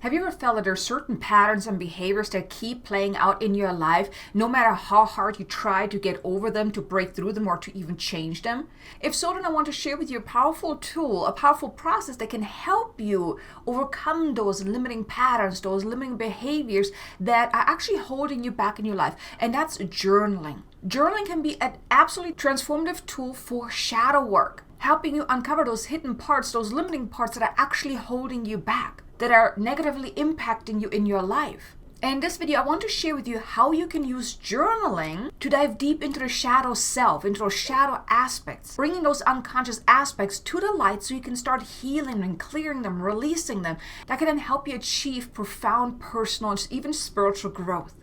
Have you ever felt that there are certain patterns and behaviors that keep playing out in your life, no matter how hard you try to get over them, to break through them, or to even change them? If so, then I want to share with you a powerful tool, a powerful process that can help you overcome those limiting patterns, those limiting behaviors that are actually holding you back in your life, and that's journaling. Journaling can be an absolutely transformative tool for shadow work, helping you uncover those hidden parts, those limiting parts that are actually holding you back, that are negatively impacting you in your life. And in this video, I want to share with you how you can use journaling to dive deep into the shadow self, into those shadow aspects, bringing those unconscious aspects to the light so you can start healing and clearing them, releasing them. That can then help you achieve profound personal and even spiritual growth.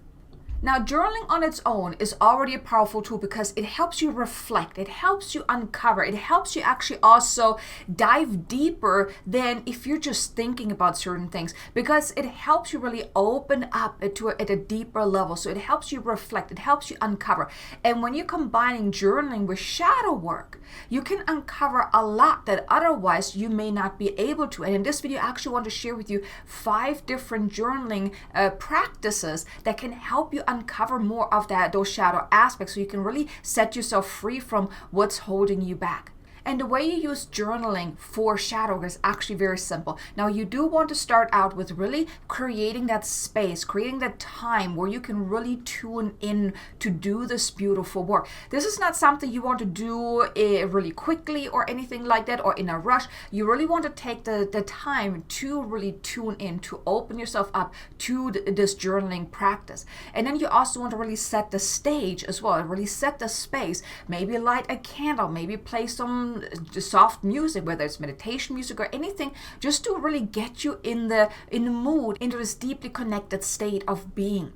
Now, journaling on its own is already a powerful tool because it helps you reflect, it helps you uncover, it helps you actually also dive deeper than if you're just thinking about certain things, because it helps you really open up at a deeper level. So it helps you reflect, it helps you uncover. And when you're combining journaling with shadow work, you can uncover a lot that otherwise you may not be able to. And in this video, I actually want to share with you 5 different journaling practices that can help you uncover more of those shadow aspects so you can really set yourself free from what's holding you back. And the way you use journaling for shadow work is actually very simple. Now, you do want to start out with really creating that space, creating that time where you can really tune in to do this beautiful work. This is not something you want to do really quickly or anything like that, or in a rush. You really want to take the time to really tune in, to open yourself up to this journaling practice. And then you also want to really set the stage as well, really set the space. Maybe light a candle, maybe play some soft music, whether it's meditation music or anything, just to really get you in the mood, into this deeply connected state of being.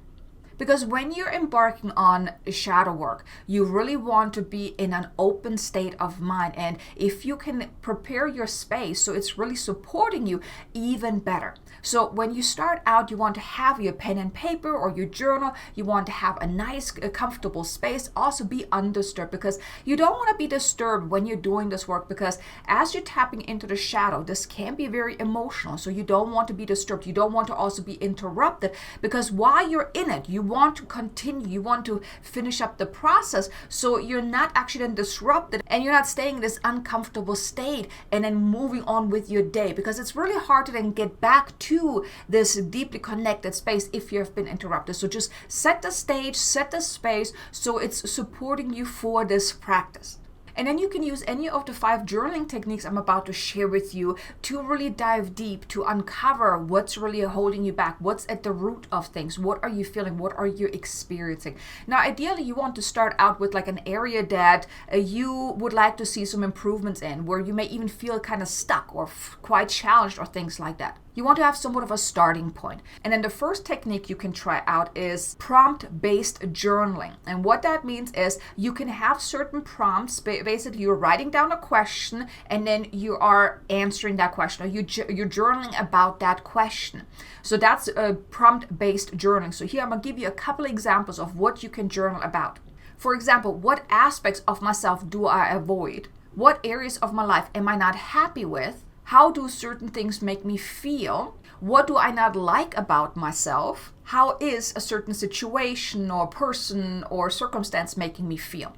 Because when you're embarking on shadow work, you really want to be in an open state of mind. And if you can prepare your space so it's really supporting you, even better. So when you start out, you want to have your pen and paper or your journal. You want to have a nice, comfortable space. Also be undisturbed, because you don't want to be disturbed when you're doing this work, because as you're tapping into the shadow, this can be very emotional. So you don't want to be disturbed. You don't want to also be interrupted, because while you're in it, you want to continue, you want to finish up the process, so you're not actually then disrupted and you're not staying in this uncomfortable state and then moving on with your day, because it's really hard to then get back to this deeply connected space if you have been interrupted. So just set the stage, set the space so it's supporting you for this practice. And then you can use any of the 5 journaling techniques I'm about to share with you to really dive deep, to uncover what's really holding you back, what's at the root of things, what are you feeling, what are you experiencing. Now, ideally, you want to start out with like an area that you would like to see some improvements in, where you may even feel kind of stuck or quite challenged or things like that. You want to have somewhat of a starting point. And then the first technique you can try out is prompt-based journaling. And what that means is you can have certain prompts. Basically, you're writing down a question and then you are answering that question, or you're journaling about that question. So that's a prompt-based journaling. So here I'm going to give you a couple examples of what you can journal about. For example, what aspects of myself do I avoid? What areas of my life am I not happy with? How do certain things make me feel? What do I not like about myself? How is a certain situation or person or circumstance making me feel?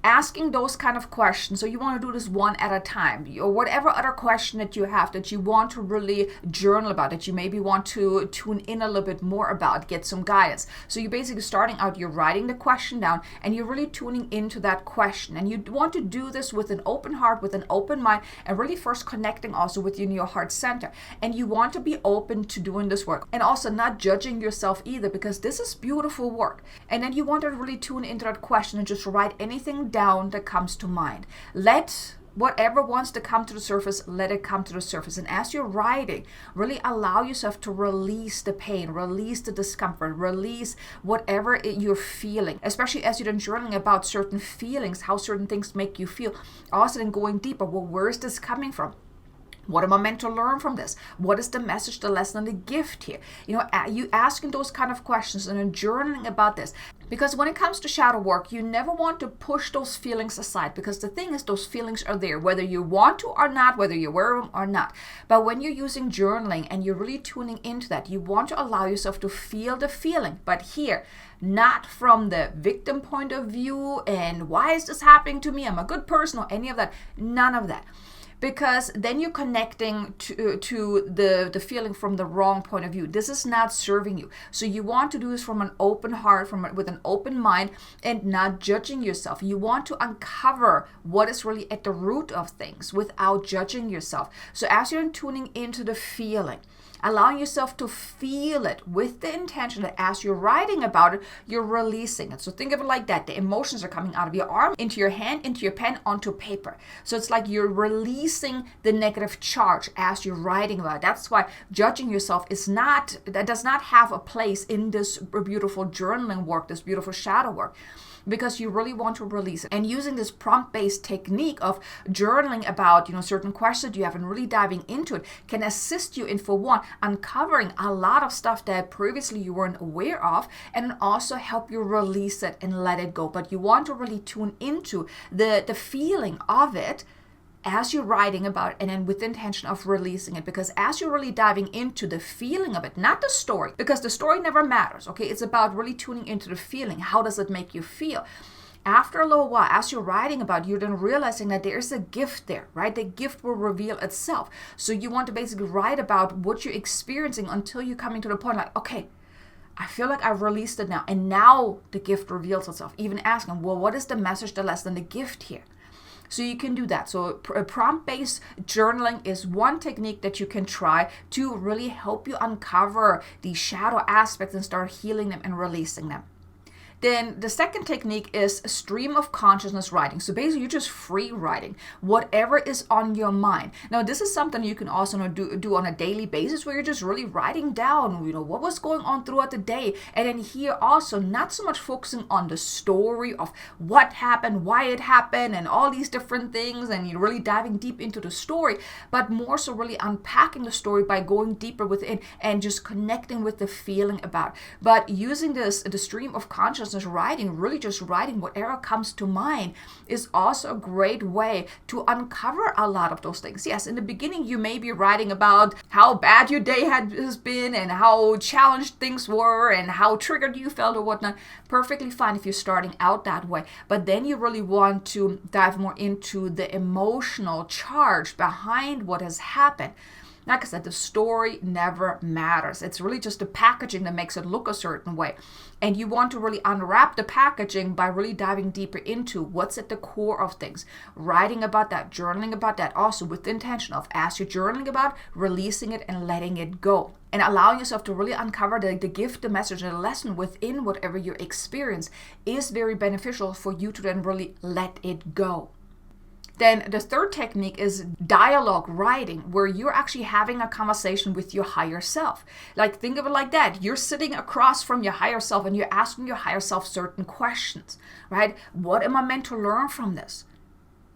Asking those kind of questions. So you want to do this one at a time, or whatever other question that you have that you want to really journal about, that you maybe want to tune in a little bit more about, get some guidance. So you're basically starting out, you're writing the question down and you're really tuning into that question. And you want to do this with an open heart, with an open mind, and really first connecting also with your heart center. And you want to be open to doing this work and also not judging yourself either, because this is beautiful work. And then you want to really tune into that question and just write anything down that comes to mind. Let whatever wants to come to the surface, let it come to the surface. And as you're writing, really allow yourself to release the pain, release the discomfort, release whatever you're feeling, especially as you're journaling about certain feelings, how certain things make you feel. Also then going deeper, well, where is this coming from? What am I meant to learn from this? What is the message, the lesson, and the gift here? You asking those kind of questions and then journaling about this. Because when it comes to shadow work, you never want to push those feelings aside, because the thing is, those feelings are there, whether you want to or not, whether you're aware of them or not. But when you're using journaling and you're really tuning into that, you want to allow yourself to feel the feeling. But here, not from the victim point of view and why is this happening to me? I'm a good person or any of that. None of that. Because then you're connecting to the feeling from the wrong point of view. This is not serving you. So you want to do this from an open heart, with an open mind, and not judging yourself. You want to uncover what is really at the root of things without judging yourself. So as you're tuning into the feeling, allowing yourself to feel it with the intention that as you're writing about it, you're releasing it. So think of it like that. The emotions are coming out of your arm, into your hand, into your pen, onto paper. So it's like you're releasing the negative charge as you're writing about it. That's why judging yourself that does not have a place in this beautiful journaling work, this beautiful shadow work, because you really want to release it. And using this prompt-based technique of journaling about, certain questions you have and really diving into it can assist you in, for one, uncovering a lot of stuff that previously you weren't aware of, and also help you release it and let it go. But you want to really tune into the feeling of it as you're writing about it, and then with the intention of releasing it. Because as you're really diving into the feeling of it, not the story, because the story never matters, okay? It's about really tuning into the feeling. How does it make you feel? After a little while, as you're writing about it, you're then realizing that there's a gift there, right? The gift will reveal itself. So you want to basically write about what you're experiencing until you're coming to the point like, okay, I feel like I've released it now. And now the gift reveals itself. Even asking, well, what is the message, the lesson, the gift here? So you can do that. So prompt-based journaling is one technique that you can try to really help you uncover these shadow aspects and start healing them and releasing them. Then the second technique is stream of consciousness writing. So basically, you're just free writing whatever is on your mind. Now, this is something you can also do on a daily basis, where you're just really writing down, what was going on throughout the day. And then here also, not so much focusing on the story of what happened, why it happened, and all these different things, and you're really diving deep into the story, but more so really unpacking the story by going deeper within and just connecting with the feeling about it. But using the stream of consciousness writing, really just writing whatever comes to mind, is also a great way to uncover a lot of those things. Yes, in the beginning you may be writing about how bad your day has been and how challenged things were and how triggered you felt or whatnot. Perfectly fine if you're starting out that way. But then you really want to dive more into the emotional charge behind what has happened. Like I said, the story never matters. It's really just the packaging that makes it look a certain way. And you want to really unwrap the packaging by really diving deeper into what's at the core of things. Writing about that, journaling about that, also with the intention of, as you're journaling about, releasing it and letting it go. And allowing yourself to really uncover the gift, the message, and the lesson within whatever you experience is very beneficial for you to then really let it go. Then the third technique is dialogue writing, where you're actually having a conversation with your higher self. Like, think of it like that. You're sitting across from your higher self and you're asking your higher self certain questions, right? What am I meant to learn from this?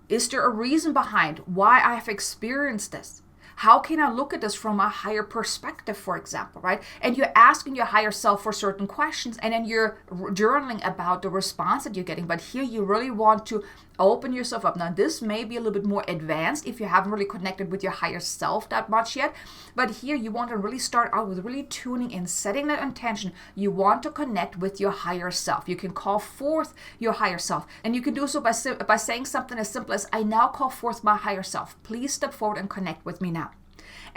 Is there a reason behind why I have experienced this? How can I look at this from a higher perspective, for example, right? And you're asking your higher self for certain questions, and then you're journaling about the response that you're getting. But here you really want to open yourself up. Now, this may be a little bit more advanced if you haven't really connected with your higher self that much yet. But here you want to really start out with really tuning in, setting that intention. You want to connect with your higher self. You can call forth your higher self. And you can do so by saying something as simple as, I now call forth my higher self. Please step forward and connect with me now.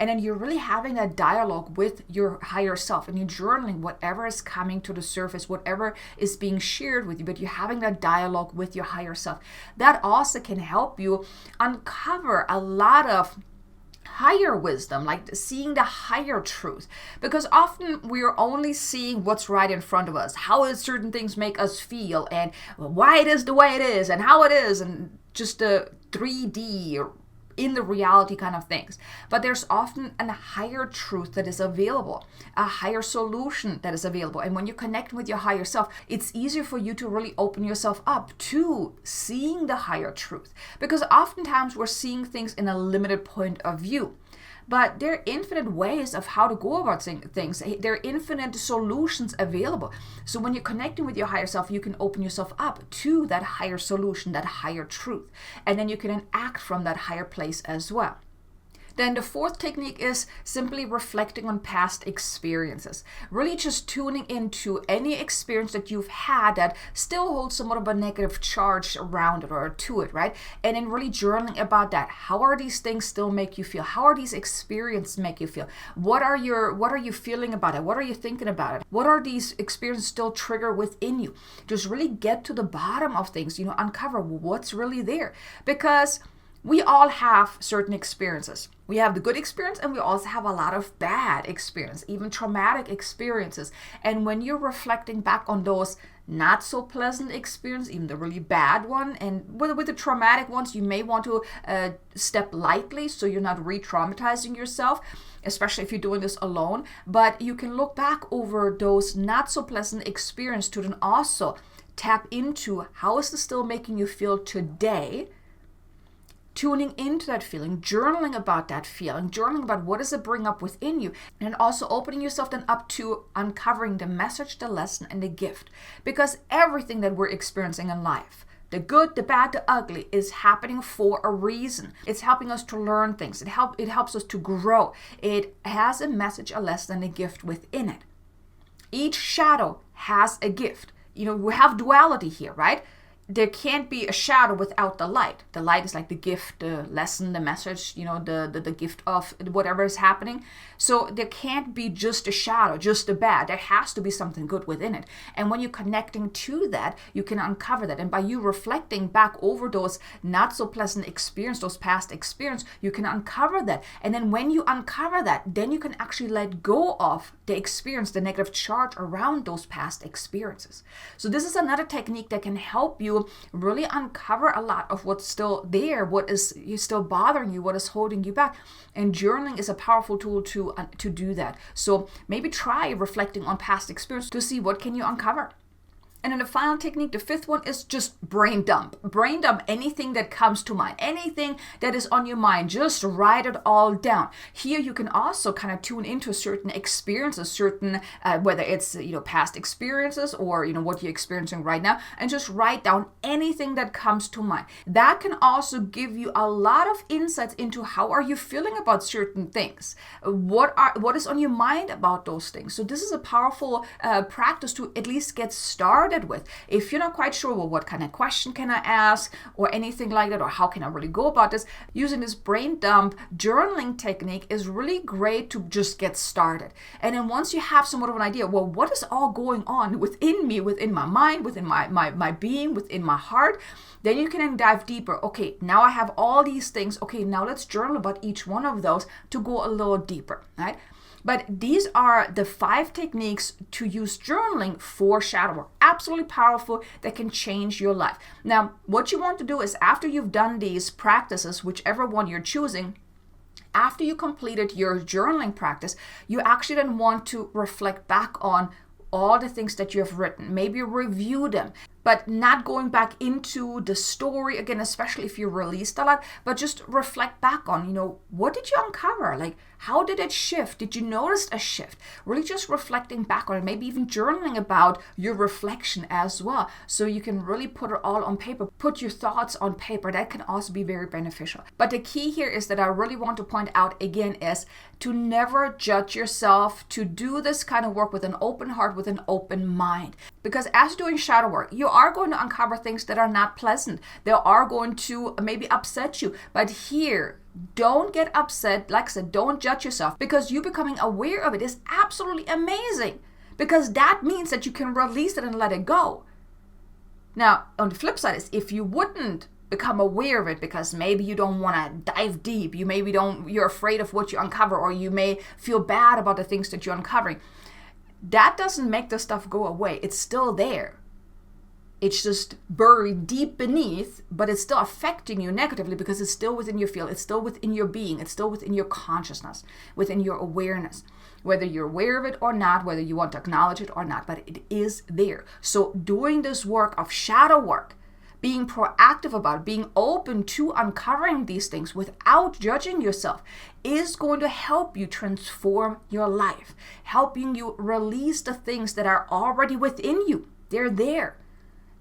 And then you're really having a dialogue with your higher self, and you're journaling whatever is coming to the surface, whatever is being shared with you, but you're having that dialogue with your higher self. That also can help you uncover a lot of higher wisdom, like seeing the higher truth, because often we're only seeing what's right in front of us, how certain things make us feel, and why it is the way it is, and how it is, and just the 3D or in the reality kind of things. But there's often a higher truth that is available, a higher solution that is available. And when you connect with your higher self, it's easier for you to really open yourself up to seeing the higher truth. Because oftentimes we're seeing things in a limited point of view. But there are infinite ways of how to go about things. There are infinite solutions available. So when you're connecting with your higher self, you can open yourself up to that higher solution, that higher truth. And then you can act from that higher place as well. Then the fourth technique is simply reflecting on past experiences. Really just tuning into any experience that you've had that still holds somewhat of a negative charge around it or to it, right? And then really journaling about that. How are these things still make you feel? How are these experiences make you feel? What are you feeling about it? What are you thinking about it? What are these experiences still trigger within you? Just really get to the bottom of things, uncover what's really there. Because we all have certain experiences. We have the good experience and we also have a lot of bad experience, even traumatic experiences. And when you're reflecting back on those not so pleasant experiences, even the really bad one, and with the traumatic ones, you may want to step lightly so you're not re-traumatizing yourself, especially if you're doing this alone. But you can look back over those not so pleasant experiences to then also tap into how is this still making you feel today, tuning into that feeling, journaling about that feeling, journaling about what does it bring up within you, and also opening yourself then up to uncovering the message, the lesson, and the gift. Because everything that we're experiencing in life, the good, the bad, the ugly, is happening for a reason. It's helping us to learn things. It helps us to grow. It has a message, a lesson, and a gift within it. Each shadow has a gift. We have duality here, right? There can't be a shadow without the light. The light is like the gift, the lesson, the message, the gift of whatever is happening. So there can't be just a shadow, just the bad. There has to be something good within it. And when you're connecting to that, you can uncover that. And by you reflecting back over those not so pleasant experiences, those past experiences, you can uncover that. And then when you uncover that, then you can actually let go of the experience, the negative charge around those past experiences. So this is another technique that can help you really uncover a lot of what's still there, what is still bothering you, what is holding you back. And journaling is a powerful tool to do that. So maybe try reflecting on past experience to see what can you uncover. And then the final technique, the fifth one, is just brain dump. Brain dump anything that comes to mind, anything that is on your mind, just write it all down. Here you can also kind of tune into certain experiences, certain, whether it's, past experiences or, what you're experiencing right now, and just write down anything that comes to mind. That can also give you a lot of insights into how are you feeling about certain things. What is on your mind about those things. So this is a powerful practice to at least get started with. If you're not quite sure, well, what kind of question can I ask or anything like that, or how can I really go about this, using this brain dump journaling technique is really great to just get started. And then once you have somewhat of an idea, well, what is all going on within me, within my mind, within my being, within my heart, then you can then dive deeper. Okay, now I have all these things. Okay, now let's journal about each one of those to go a little deeper, right? But these are the 5 techniques to use journaling for shadow work. Absolutely powerful, that can change your life. Now, what you want to do is after you've done these practices, whichever one you're choosing, after you completed your journaling practice, you actually then want to reflect back on all the things that you have written. Maybe review them, but not going back into the story again, especially if you released a lot, but just reflect back on, what did you uncover? Like, how did it shift? Did you notice a shift? Really just reflecting back on it, maybe even journaling about your reflection as well. So you can really put it all on paper, put your thoughts on paper. That can also be very beneficial. But the key here is that I really want to point out again is to never judge yourself, to do this kind of work with an open heart, with an open mind. Because as you're doing shadow work, you are going to uncover things that are not pleasant. They are going to maybe upset you. But here, don't get upset. Like I said, don't judge yourself, because you becoming aware of it is absolutely amazing, because that means that you can release it and let it go. Now, on the flip side is if you wouldn't become aware of it because maybe you don't want to dive deep, you're afraid of what you uncover, or you may feel bad about the things that you're uncovering. That doesn't make the stuff go away. It's still there. It's just buried deep beneath, but it's still affecting you negatively because it's still within your field. It's still within your being. It's still within your consciousness, within your awareness, whether you're aware of it or not, whether you want to acknowledge it or not, but it is there. So doing this work of shadow work, being proactive about it, being open to uncovering these things without judging yourself is going to help you transform your life, helping you release the things that are already within you. They're there.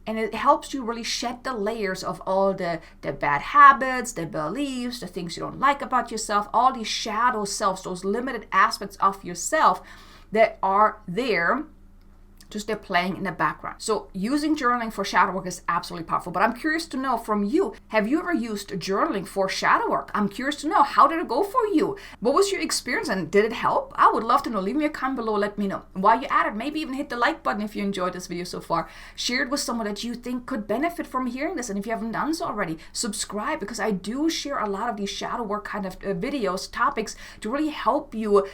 And it helps you really shed the layers of all the bad habits, the beliefs, the things you don't like about yourself, all these shadow selves, those limited aspects of yourself that are there, just they're playing in the background. So using journaling for shadow work is absolutely powerful. But I'm curious to know from you, have you ever used journaling for shadow work? I'm curious to know, how did it go for you? What was your experience and did it help? I would love to know. Leave me a comment below, let me know. While you're at it, maybe even hit the like button if you enjoyed this video so far. Share it with someone that you think could benefit from hearing this. And if you haven't done so already, subscribe, because I do share a lot of these shadow work kind of videos, topics to really help you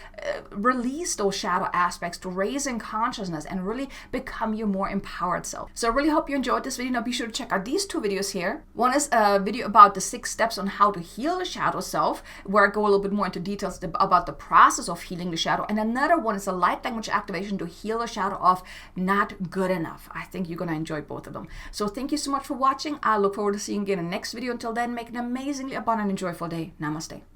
release those shadow aspects, to raise in consciousness and really become your more empowered self. So I really hope you enjoyed this video. Now be sure to check out these two videos here. One is a video about the 6 steps on how to heal the shadow self, where I go a little bit more into details about the process of healing the shadow. And another one is a light language activation to heal the shadow of not good enough. I think you're going to enjoy both of them. So thank you so much for watching. I look forward to seeing you again in the next video. Until then, make an amazingly abundant and joyful day. Namaste.